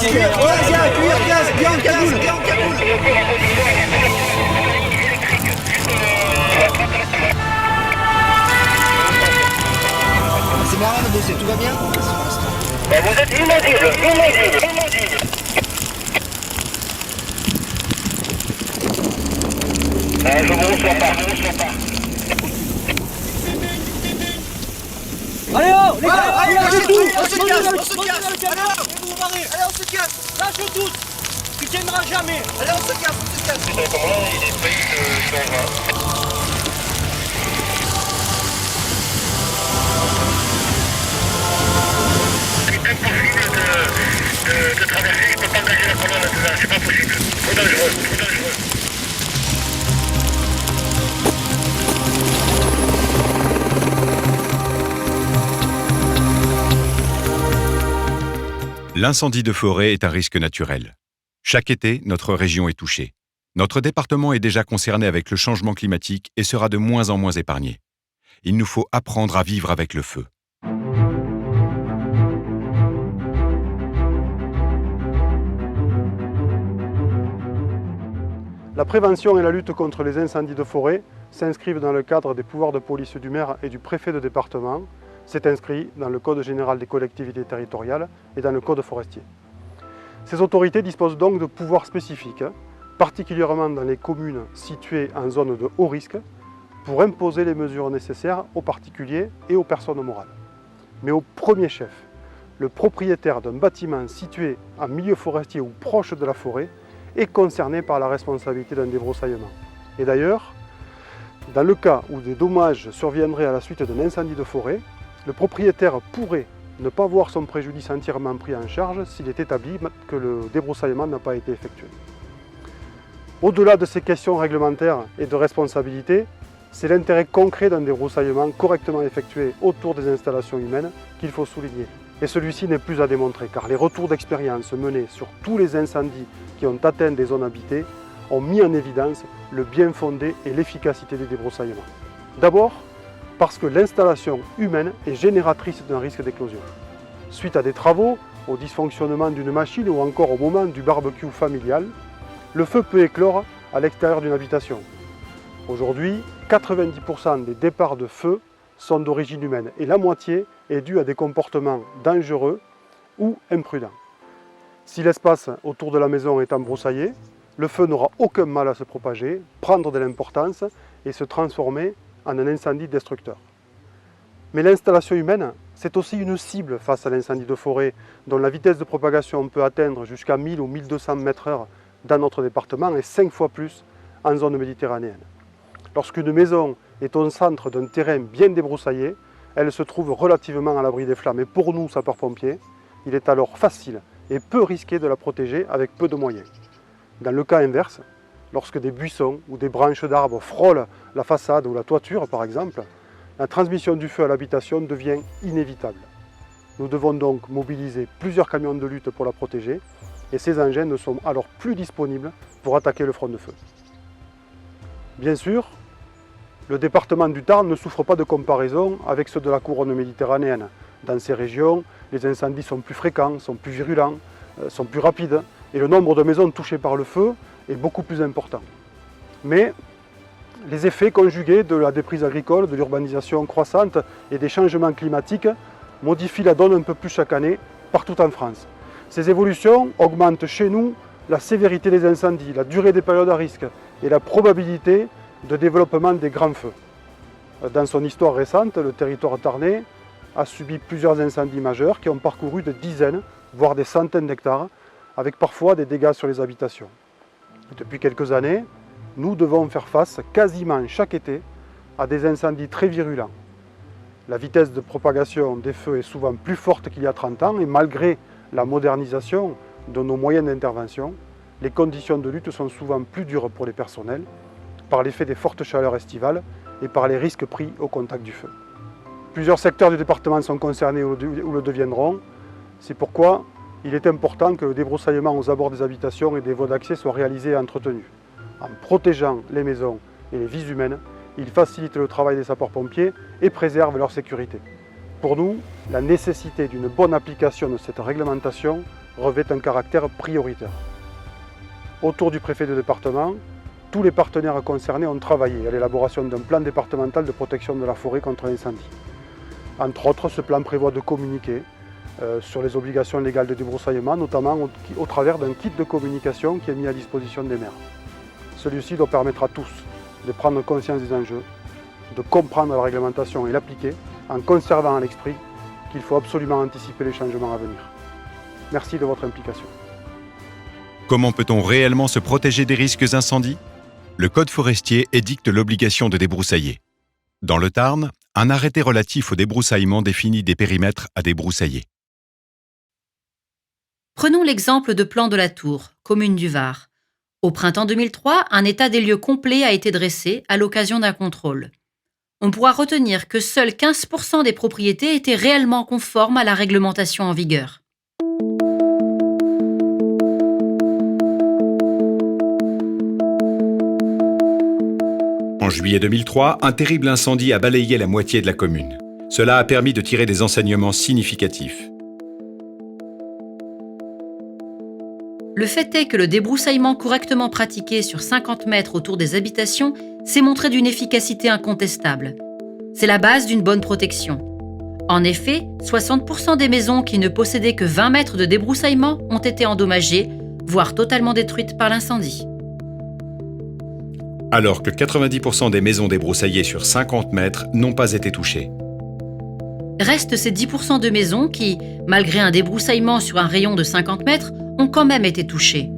Viens en Kaboul. C'est marrant de bosser, tout va bien? Vous êtes inaudible. Je vous reçois pas. Allez, oh, les gars, Allez, lâchez tout. on se casse. Allez, Allez, on se casse. lâchez tous. Tu tiendras jamais. Allez, on se casse. Comment là, il est payé de 120. C'est impossible de traverser, je peux pas engager la colonne là-dedans, c'est pas possible. Trop dangereux. L'incendie de forêt est un risque naturel. Chaque été, notre région est touchée. Notre département est déjà concerné avec le changement climatique et sera de moins en moins épargné. Il nous faut apprendre à vivre avec le feu. La prévention et la lutte contre les incendies de forêt s'inscrivent dans le cadre des pouvoirs de police du maire et du préfet de département. C'est inscrit dans le Code général des collectivités territoriales et dans le Code forestier. Ces autorités disposent donc de pouvoirs spécifiques, particulièrement dans les communes situées en zone de haut risque, pour imposer les mesures nécessaires aux particuliers et aux personnes morales. Mais au premier chef, le propriétaire d'un bâtiment situé en milieu forestier ou proche de la forêt est concerné par la responsabilité d'un débroussaillement. Et d'ailleurs, dans le cas où des dommages surviendraient à la suite d'un incendie de forêt, le propriétaire pourrait ne pas voir son préjudice entièrement pris en charge s'il est établi que le débroussaillement n'a pas été effectué. Au-delà de ces questions réglementaires et de responsabilité, c'est l'intérêt concret d'un débroussaillement correctement effectué autour des installations humaines qu'il faut souligner. Et celui-ci n'est plus à démontrer, car les retours d'expérience menés sur tous les incendies qui ont atteint des zones habitées ont mis en évidence le bien fondé et l'efficacité des débroussaillements. D'abord, parce que l'installation humaine est génératrice d'un risque d'éclosion. Suite à des travaux, au dysfonctionnement d'une machine ou encore au moment du barbecue familial, le feu peut éclore à l'extérieur d'une habitation. Aujourd'hui, 90% des départs de feu sont d'origine humaine et la moitié est due à des comportements dangereux ou imprudents. Si l'espace autour de la maison est embroussaillé, le feu n'aura aucun mal à se propager, prendre de l'importance et se transformer en un incendie destructeur. Mais l'installation humaine, c'est aussi une cible face à l'incendie de forêt dont la vitesse de propagation peut atteindre jusqu'à 1000 ou 1200 mètres/heure dans notre département et 5 fois plus en zone méditerranéenne. Lorsqu'une maison est au centre d'un terrain bien débroussaillé, elle se trouve relativement à l'abri des flammes. Et pour nous, sapeurs-pompiers, il est alors facile et peu risqué de la protéger avec peu de moyens. Dans le cas inverse, lorsque des buissons ou des branches d'arbres frôlent la façade ou la toiture par exemple, la transmission du feu à l'habitation devient inévitable. Nous devons donc mobiliser plusieurs camions de lutte pour la protéger et ces engins ne sont alors plus disponibles pour attaquer le front de feu. Bien sûr, le département du Tarn ne souffre pas de comparaison avec ceux de la couronne méditerranéenne. Dans ces régions, les incendies sont plus fréquents, sont plus virulents, sont plus rapides et le nombre de maisons touchées par le feu est beaucoup plus important. Mais les effets conjugués de la déprise agricole, de l'urbanisation croissante et des changements climatiques modifient la donne un peu plus chaque année partout en France. Ces évolutions augmentent chez nous la sévérité des incendies, la durée des périodes à risque et la probabilité de développement des grands feux. Dans son histoire récente, le territoire tarnais a subi plusieurs incendies majeurs qui ont parcouru de dizaines, voire des centaines d'hectares, avec parfois des dégâts sur les habitations. Depuis quelques années, nous devons faire face quasiment chaque été à des incendies très virulents. La vitesse de propagation des feux est souvent plus forte qu'il y a 30 ans et malgré la modernisation de nos moyens d'intervention, les conditions de lutte sont souvent plus dures pour les personnels par l'effet des fortes chaleurs estivales et par les risques pris au contact du feu. Plusieurs secteurs du département sont concernés ou le deviendront. C'est pourquoi il est important que le débroussaillement aux abords des habitations et des voies d'accès soit réalisé et entretenu. En protégeant les maisons et les vies humaines, il facilite le travail des sapeurs-pompiers et préserve leur sécurité. Pour nous, la nécessité d'une bonne application de cette réglementation revêt un caractère prioritaire. Autour du préfet de département, tous les partenaires concernés ont travaillé à l'élaboration d'un plan départemental de protection de la forêt contre l'incendie. Entre autres, ce plan prévoit de communiquer sur les obligations légales de débroussaillement, notamment au travers d'un kit de communication qui est mis à disposition des maires. Celui-ci doit permettre à tous de prendre conscience des enjeux, de comprendre la réglementation et l'appliquer, en conservant à l'esprit qu'il faut absolument anticiper les changements à venir. Merci de votre implication. Comment peut-on réellement se protéger des risques incendies ? Le Code forestier édicte l'obligation de débroussailler. Dans le Tarn, un arrêté relatif au débroussaillement définit des périmètres à débroussailler. Prenons l'exemple de Plan de la Tour, commune du Var. Au printemps 2003, un état des lieux complet a été dressé à l'occasion d'un contrôle. On pourra retenir que seuls 15% des propriétés étaient réellement conformes à la réglementation en vigueur. En juillet 2003, un terrible incendie a balayé la moitié de la commune. Cela a permis de tirer des enseignements significatifs. Le fait est que le débroussaillement correctement pratiqué sur 50 mètres autour des habitations s'est montré d'une efficacité incontestable. C'est la base d'une bonne protection. En effet, 60% des maisons qui ne possédaient que 20 mètres de débroussaillement ont été endommagées, voire totalement détruites par l'incendie. Alors que 90% des maisons débroussaillées sur 50 mètres n'ont pas été touchées. Restent ces 10% de maisons qui, malgré un débroussaillement sur un rayon de 50 mètres, ont quand même été touchées.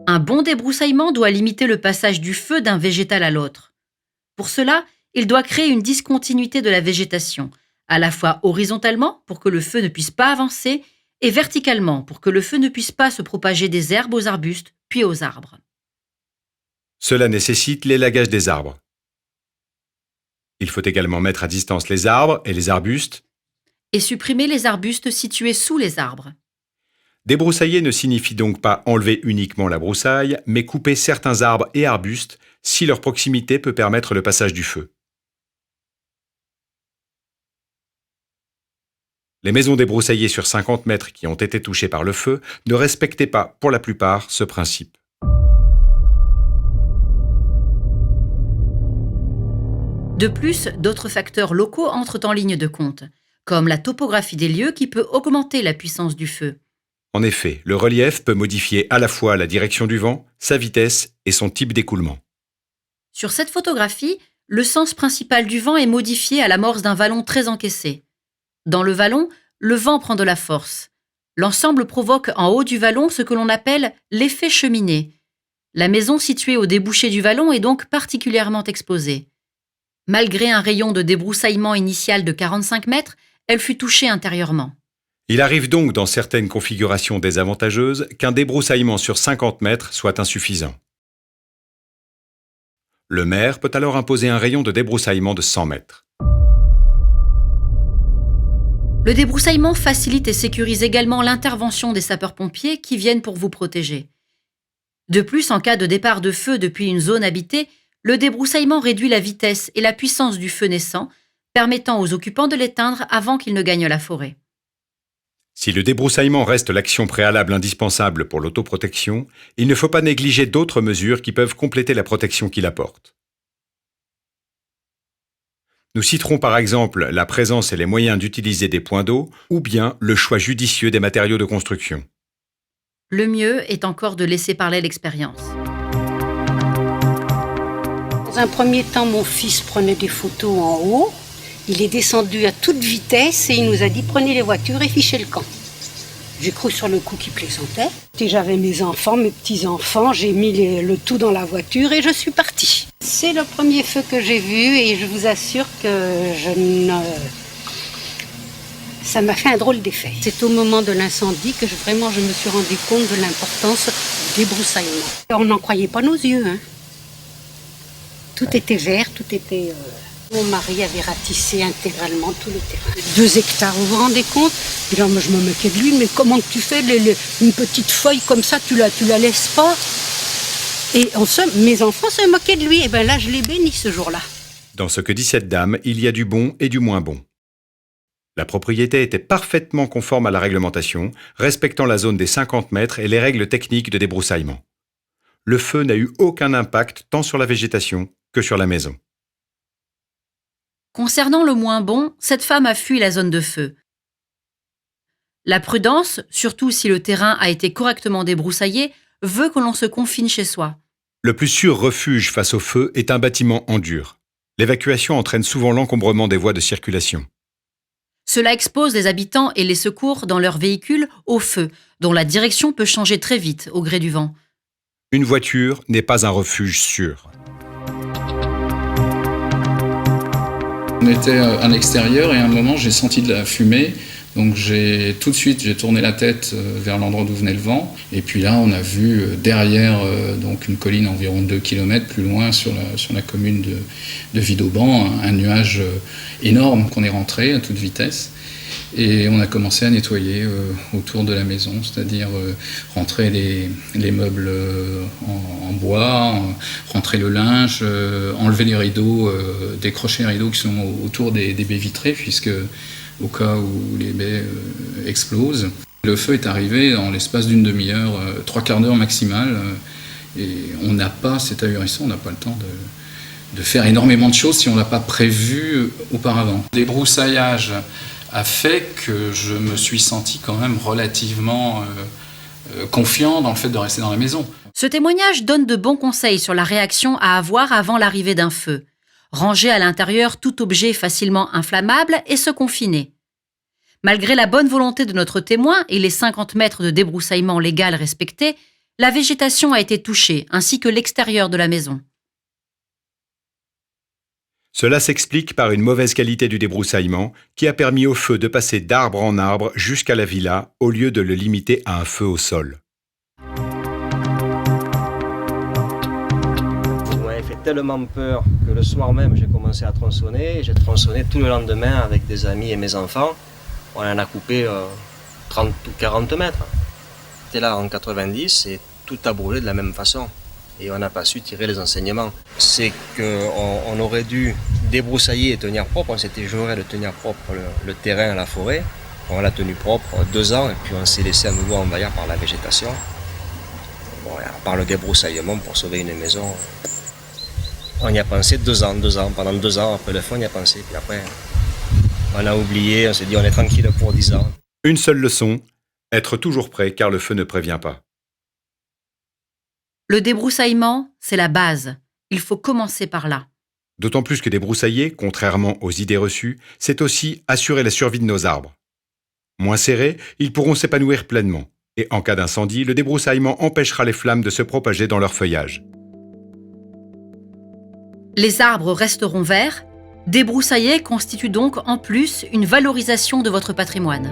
Un bon débroussaillement doit limiter le passage du feu d'un végétal à l'autre. Pour cela, il doit créer une discontinuité de la végétation, à la fois horizontalement pour que le feu ne puisse pas avancer et verticalement pour que le feu ne puisse pas se propager des herbes aux arbustes, puis aux arbres. Cela nécessite l'élagage des arbres. Il faut également mettre à distance les arbres et les arbustes. Et supprimer les arbustes situés sous les arbres. Débroussailler ne signifie donc pas enlever uniquement la broussaille, mais couper certains arbres et arbustes si leur proximité peut permettre le passage du feu. Les maisons débroussaillées sur 50 mètres qui ont été touchées par le feu ne respectaient pas, pour la plupart, ce principe. De plus, d'autres facteurs locaux entrent en ligne de compte, comme la topographie des lieux qui peut augmenter la puissance du feu. En effet, le relief peut modifier à la fois la direction du vent, sa vitesse et son type d'écoulement. Sur cette photographie, le sens principal du vent est modifié à l'amorce d'un vallon très encaissé. Dans le vallon, le vent prend de la force. L'ensemble provoque en haut du vallon ce que l'on appelle l'effet cheminée. La maison située au débouché du vallon est donc particulièrement exposée. Malgré un rayon de débroussaillement initial de 45 mètres, elle fut touchée intérieurement. Il arrive donc dans certaines configurations désavantageuses qu'un débroussaillement sur 50 mètres soit insuffisant. Le maire peut alors imposer un rayon de débroussaillement de 100 mètres. Le débroussaillement facilite et sécurise également l'intervention des sapeurs-pompiers qui viennent pour vous protéger. De plus, en cas de départ de feu depuis une zone habitée, le débroussaillement réduit la vitesse et la puissance du feu naissant, permettant aux occupants de l'éteindre avant qu'il ne gagne la forêt. Si le débroussaillement reste l'action préalable indispensable pour l'autoprotection, il ne faut pas négliger d'autres mesures qui peuvent compléter la protection qu'il apporte. Nous citerons par exemple la présence et les moyens d'utiliser des points d'eau ou bien le choix judicieux des matériaux de construction. Le mieux est encore de laisser parler l'expérience. Dans un premier temps, mon fils prenait des photos en haut. Il est descendu à toute vitesse et il nous a dit « Prenez les voitures et fichez le camp ». J'ai cru sur le coup qu'il plaisantait. Et j'avais mes enfants, mes petits-enfants, j'ai mis le tout dans la voiture et je suis partie. C'est le premier feu que j'ai vu et je vous assure que ça m'a fait un drôle d'effet. C'est au moment de l'incendie que vraiment je me suis rendu compte de l'importance du débroussaillement. On n'en croyait pas nos yeux. Hein. Tout était vert, tout était... Mon mari avait ratissé intégralement tout le terrain. 2 hectares, vous vous rendez compte? Et là, moi, je me moquais de lui, mais comment tu fais une petite feuille comme ça, tu la laisses pas? Et mes enfants se moquaient de lui. Et bien là, je l'ai béni ce jour-là. Dans ce que dit cette dame, il y a du bon et du moins bon. La propriété était parfaitement conforme à la réglementation, respectant la zone des 50 mètres et les règles techniques de débroussaillement. Le feu n'a eu aucun impact tant sur la végétation que sur la maison. Concernant le moins bon, cette femme a fui la zone de feu. La prudence, surtout si le terrain a été correctement débroussaillé, veut que l'on se confine chez soi. Le plus sûr refuge face au feu est un bâtiment en dur. L'évacuation entraîne souvent l'encombrement des voies de circulation. Cela expose les habitants et les secours dans leurs véhicules au feu, dont la direction peut changer très vite au gré du vent. Une voiture n'est pas un refuge sûr. On était à l'extérieur et à un moment j'ai senti de la fumée. Donc tout de suite j'ai tourné la tête vers l'endroit d'où venait le vent. Et puis là on a vu derrière donc une colline environ 2 km plus loin sur la commune de Vidauban, un nuage énorme qu'on est rentré à toute vitesse. Et on a commencé à nettoyer autour de la maison, c'est-à-dire rentrer les meubles en bois, rentrer le linge, enlever les rideaux, décrocher les rideaux qui sont autour des baies vitrées, puisque au cas où les baies explosent. Le feu est arrivé en l'espace d'une demi-heure, 3/4 d'heure maximal, et on n'a pas, c'est ahurissant, on n'a pas le temps de faire énormément de choses si on ne l'a pas prévu auparavant. Le débroussaillage a fait que je me suis senti quand même relativement confiant dans le fait de rester dans la maison. Ce témoignage donne de bons conseils sur la réaction à avoir avant l'arrivée d'un feu. Ranger à l'intérieur tout objet facilement inflammable et se confiner. Malgré la bonne volonté de notre témoin et les 50 mètres de débroussaillement légal respectés, la végétation a été touchée, ainsi que l'extérieur de la maison. Cela s'explique par une mauvaise qualité du débroussaillement qui a permis au feu de passer d'arbre en arbre jusqu'à la villa au lieu de le limiter à un feu au sol. Tellement peur que le soir même j'ai commencé à tronçonner. J'ai tronçonné tout le lendemain avec des amis et mes enfants. On en a coupé 30 ou 40 mètres. C'était là en 90 et tout a brûlé de la même façon. Et on n'a pas su tirer les enseignements. C'est qu'on aurait dû débroussailler et tenir propre. On s'était juré de tenir propre le terrain à la forêt. On l'a tenu propre 2 ans et puis on s'est laissé à nouveau envahir par la végétation. Bon, par le débroussaillement pour sauver une maison. On y a pensé 2 ans. Pendant 2 ans, après le feu, on y a pensé. Puis après, on a oublié, on s'est dit on est tranquille pour 10 ans. Une seule leçon, être toujours prêt car le feu ne prévient pas. Le débroussaillement, c'est la base. Il faut commencer par là. D'autant plus que débroussailler, contrairement aux idées reçues, c'est aussi assurer la survie de nos arbres. Moins serrés, ils pourront s'épanouir pleinement. Et en cas d'incendie, le débroussaillement empêchera les flammes de se propager dans leur feuillage. Les arbres resteront verts. Débroussailler constitue donc en plus une valorisation de votre patrimoine.